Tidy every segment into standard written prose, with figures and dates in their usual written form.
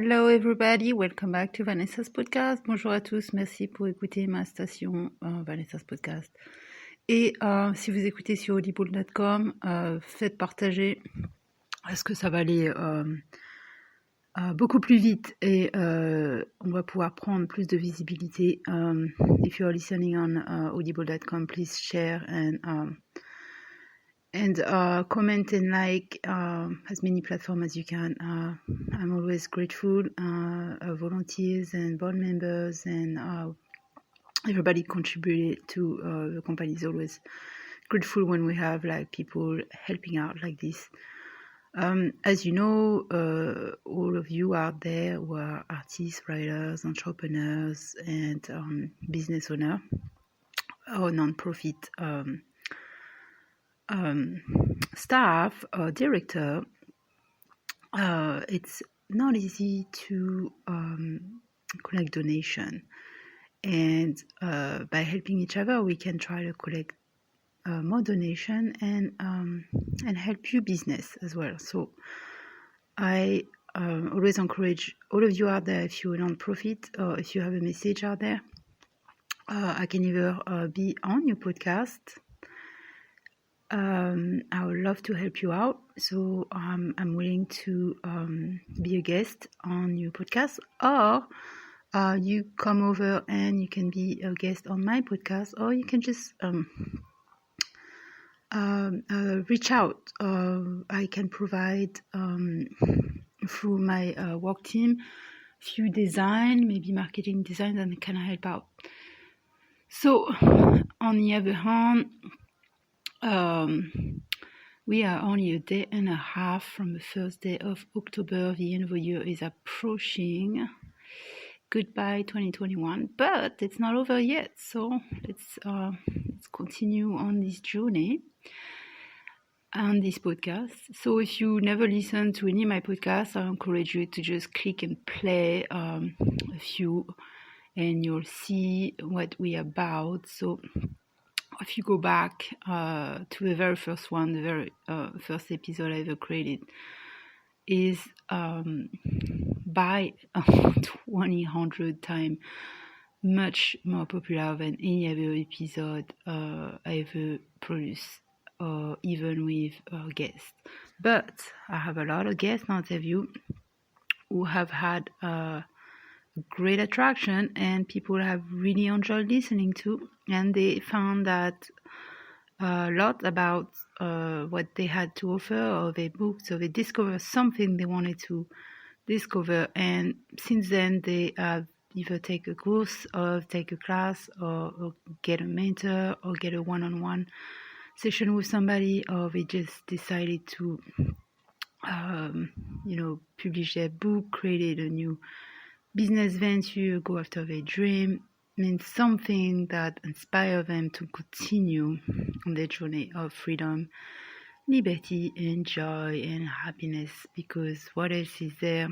Hello everybody, welcome back to Vanessa's podcast. Bonjour à tous, merci pour écouter ma station Vanessa's podcast. Et si vous écoutez sur audible.com, faites partager parce que ça va aller beaucoup plus vite et on va pouvoir prendre plus de visibilité. If you are listening on audible.com, please share and comment and like as many platforms as you can. I'm always grateful, volunteers and board members and everybody contributed to the company is always grateful when we have like people helping out like this. As you know, all of you out there who are artists, writers, entrepreneurs, and business owner or non-profit staff or director, it's not easy to collect donation, and by helping each other we can try to collect more donation and help you business as well. So I always encourage all of you out there, if you're a non-profit or if you have a message out there, I can either be on your podcast. I would love to help you out, so I'm willing to be a guest on your podcast, or you come over and you can be a guest on my podcast, or you can just reach out. I can provide through my work team few design, maybe marketing design, and can help out. So on the other hand, we are only a day and a half from the first day of October. The end of the year is approaching. Goodbye 2021, but it's not over yet. So let's continue on this journey on this podcast. So if you never listen to any of my podcasts, I encourage you to just click and play a few, and you'll see what we're about. So if you go back to the very first one, the very first episode I ever created is by 200 times much more popular than any other episode I ever produced, even with guests. But I have a lot of guest interviews who have had great attraction and people have really enjoyed listening to, and they found that a lot about what they had to offer or their books, so they discovered something they wanted to discover, and since then they have either take a course or take a class or get a mentor or get a one-on-one session with somebody, or they just decided to publish their book, created a new business venture, go after their dream, means something that inspires them to continue on their journey of freedom, liberty, and joy and happiness. Because what else is there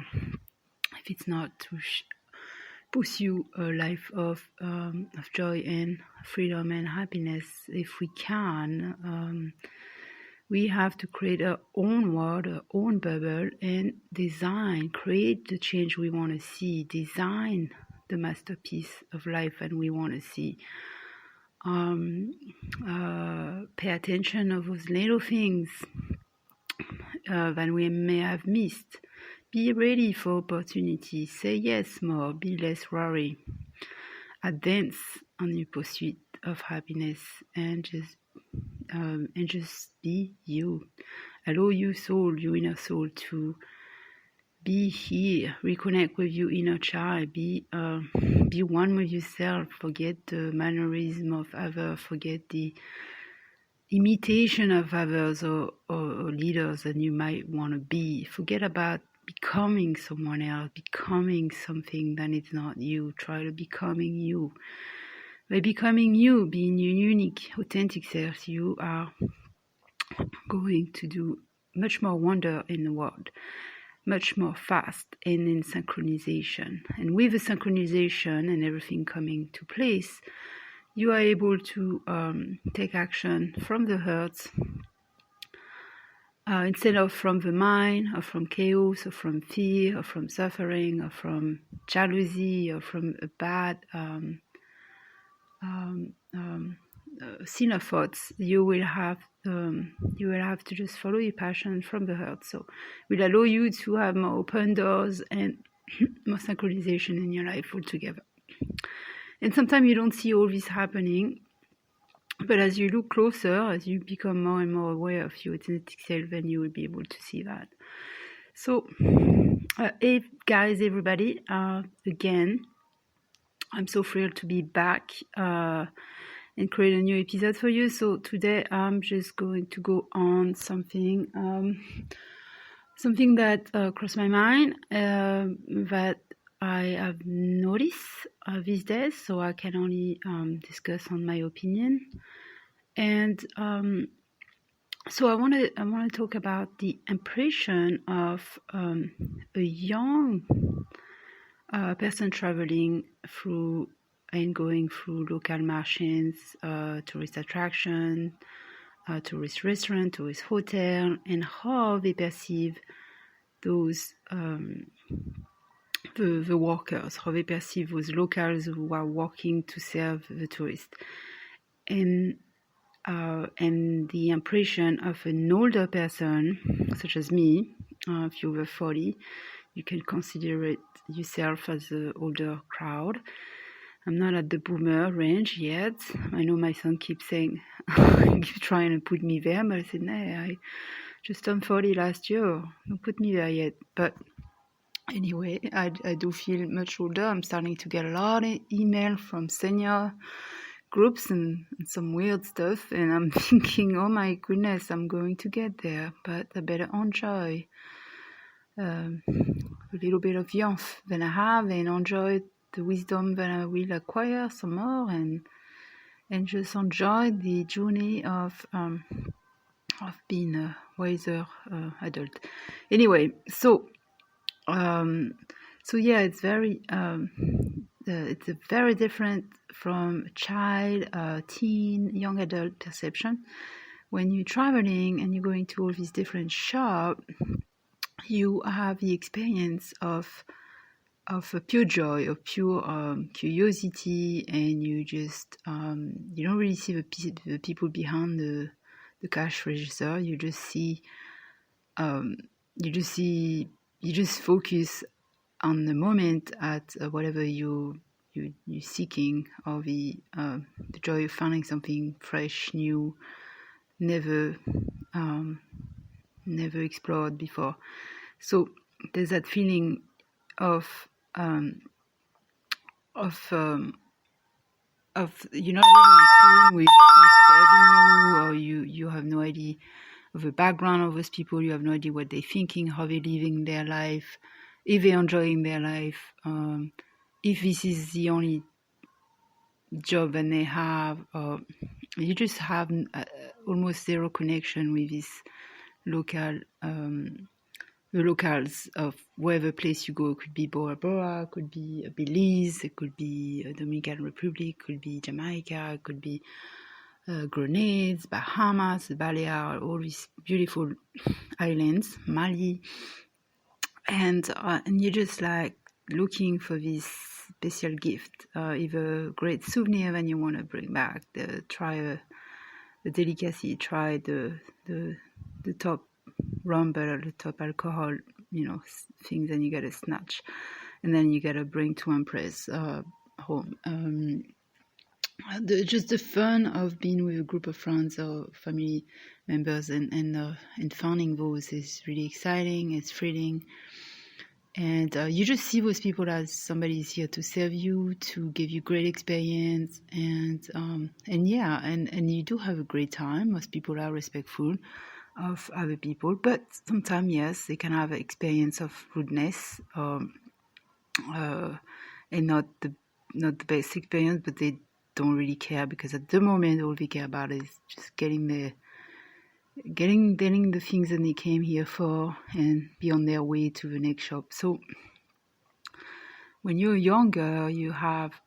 if it's not to pursue a life of joy and freedom and happiness? If we can, we have to create our own world, our own bubble, and create the change we want to see, design the masterpiece of life and we want to see. Pay attention of those little things that we may have missed. Be ready for opportunities. Say yes more. Be less worried. Advance on your pursuit of happiness and just be you. Allow your soul, your inner soul, to be here. Reconnect with your inner child. Be one with yourself. Forget the mannerism of others. Forget the imitation of others or leaders that you might want to be. Forget about becoming someone else, becoming something that is not you. Try to becoming you. By becoming you, being your unique, authentic self, you are going to do much more wonder in the world, much more fast and in synchronization. And with the synchronization and everything coming to place, you are able to take action from the heart instead of from the mind, or from chaos, or from fear, or from suffering, or from jealousy, or from a bad sinner thoughts, you will have to just follow your passion from the heart. So it will allow you to have more open doors and more synchronization in your life altogether. And sometimes you don't see all this happening, but as you look closer, as you become more and more aware of your authentic self, then you will be able to see that. So, hey guys, everybody, again, I'm so thrilled to be back and create a new episode for you. So today I'm just going to go on something that crossed my mind that I have noticed these days, so I can only discuss on my opinion. And so I want to talk about the impression of a young person traveling through and going through local marchings, tourist attraction, tourist restaurant, tourist hotel, and how they perceive those the workers, how they perceive those locals who are working to serve the tourists, and the impression of an older person, such as me, if you're over 40, you can consider it yourself as the older crowd. I'm not at the boomer range yet. I know my son keeps saying, keeps trying to put me there, but I said, nah, I just turned 40 last year. Don't put me there yet. But anyway, I do feel much older. I'm starting to get a lot of email from senior groups and some weird stuff. And I'm thinking, oh my goodness, I'm going to get there. But I better enjoy a little bit of youth that I have and enjoy the wisdom that I will acquire some more, and just enjoy the journey of being a wiser adult. Anyway, so yeah, it's very it's a very different from child, teen, young adult perception. When you're traveling and you're going to all these different shops, you have the experience of a pure joy, of pure curiosity, and you just you don't really see the people behind the cash register. You just see you just focus on the moment at whatever you're seeking, or the joy of finding something fresh, new, never explored before. So there's that feeling of you're not really in tune with who's serving you, or you have no idea of the background of those people. You have no idea what they're thinking, how they're living their life, if they're enjoying their life, if this is the only job that they have. You just have almost zero connection with this local the locals of wherever place you go. It could be Bora Bora, could be Belize, it could be Dominican Republic, could be Jamaica, it could be Grenades, Bahamas, Balear, all these beautiful islands, Mali, and you're just like looking for this special gift, either a great souvenir that you want to bring back, try the delicacy, try the top rum barrel, the top alcohol, things, and you gotta snatch, and then you gotta bring to impress home. Just the fun of being with a group of friends or family members and finding those is really exciting. It's thrilling, and you just see those people as somebody is here to serve you, to give you great experience, and you do have a great time. Most people are respectful of other people, but sometimes, yes, they can have an experience of rudeness, and not the best experience, but they don't really care, because at the moment all they care about is just getting the things that they came here for and be on their way to the next shop. So when you're younger, you have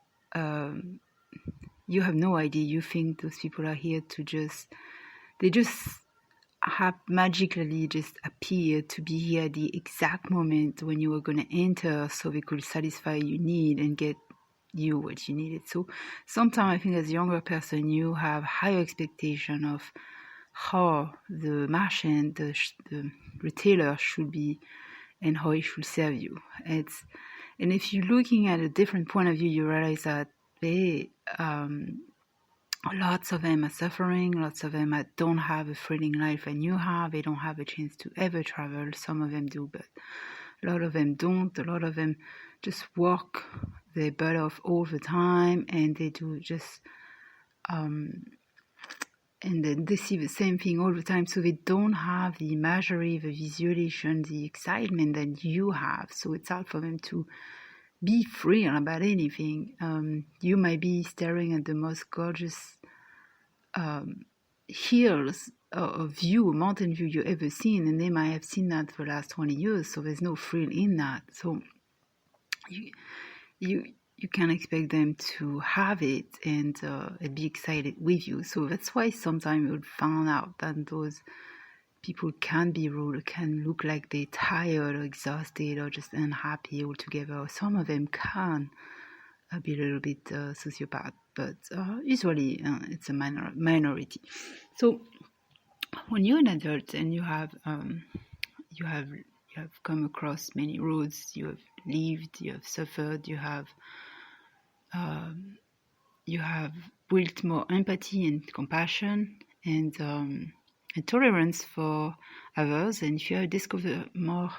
no idea. You think those people are here to they just have magically just appeared to be here at the exact moment when you were going to enter, so they could satisfy your need and get you what you needed. So sometimes I think as a younger person, you have higher expectation of how the merchant, the retailer should be and how it should serve you. And if you're looking at a different point of view, you realize that lots of them are suffering, lots of them don't have a thrilling life and you have. They don't have a chance to ever travel. Some of them do, but a lot of them don't. A lot of them just work their butt off all the time, and they do just and then they see the same thing all the time, so they don't have the imagery, the visualization, the excitement that you have. So it's hard for them to be free about anything. You might be staring at the most gorgeous hills or view, mountain view you ever seen, and they might have seen that for the last 20 years, so there's no thrill in that. So you can expect them to have it and be excited with you. So that's why sometimes you'll find out that those people can be rude, can look like they're tired or exhausted or just unhappy altogether. Some of them can be a little bit sociopath, but usually it's a minority. So when you're an adult and you have come across many roads, you have lived, you have suffered, you have built more empathy and compassion and tolerance for others, and if you have discovered more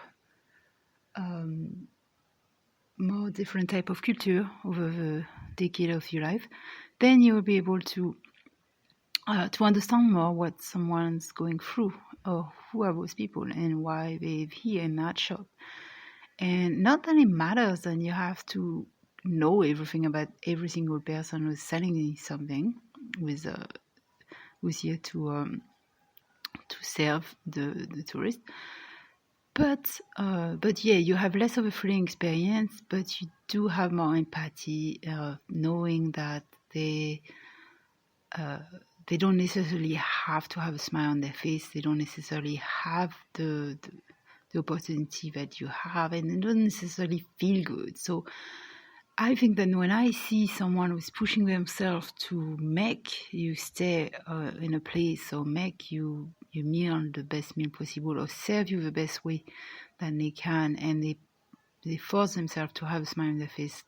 different type of culture over the decade of your life, then you will be able to understand more what someone's going through, or who are those people and why they're here in that shop. And not that it matters that you have to know everything about every single person who's selling something, who's here to serve the tourist. But yeah, you have less of a thrilling experience, but you do have more empathy, knowing that they don't necessarily have to have a smile on their face. They don't necessarily have the opportunity that you have, and they don't necessarily feel good. So I think that when I see someone who's pushing themselves to make you stay in a place, or make your meal the best meal possible, or serve you the best way that they can, and they force themselves to have a smile on their face,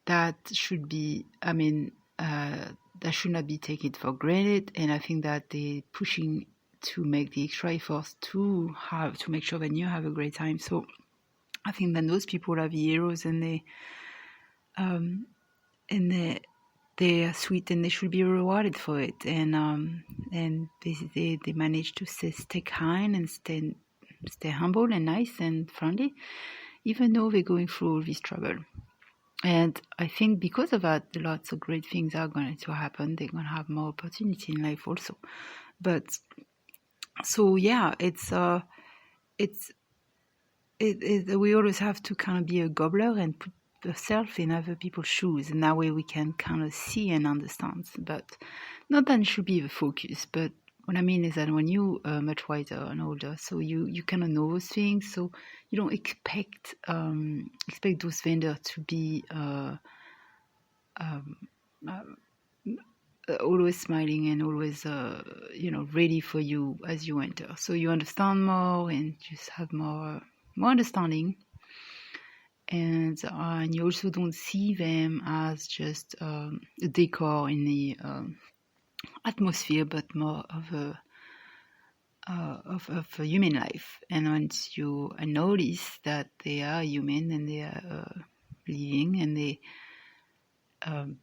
that should be, that should not be taken for granted. And I think that they're pushing to make the extra efforts to make sure that you have a great time. So I think that those people are the heroes, and they are sweet, and they should be rewarded for it. And they manage to stay kind and stay humble and nice and friendly, even though they're going through all this trouble. And I think because of that, lots of great things are going to happen. They're going to have more opportunity in life also. But so yeah, we always have to kind of be a gobbler and put ourselves in other people's shoes, and that way we can kind of see and understand. But not that it should be the focus, but what I mean is that when you are much wiser and older, so you kind of know those things, so you don't expect those vendors to be always smiling and always ready for you as you enter. So you understand more and just have more understanding, and you also don't see them as just a decor in the atmosphere, but more of a human life. And once you notice that they are human and they are living, and they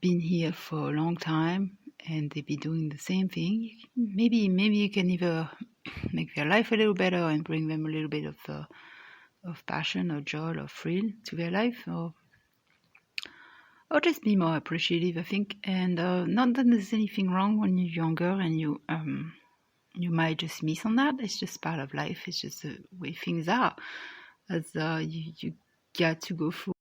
been here for a long time, and they be doing the same thing, maybe you can either make their life a little better and bring them a little bit of passion or joy or thrill to their life, or just be more appreciative, I think. And not that there's anything wrong when you're younger and you might just miss on that. It's just part of life. It's just the way things are, as you got to go through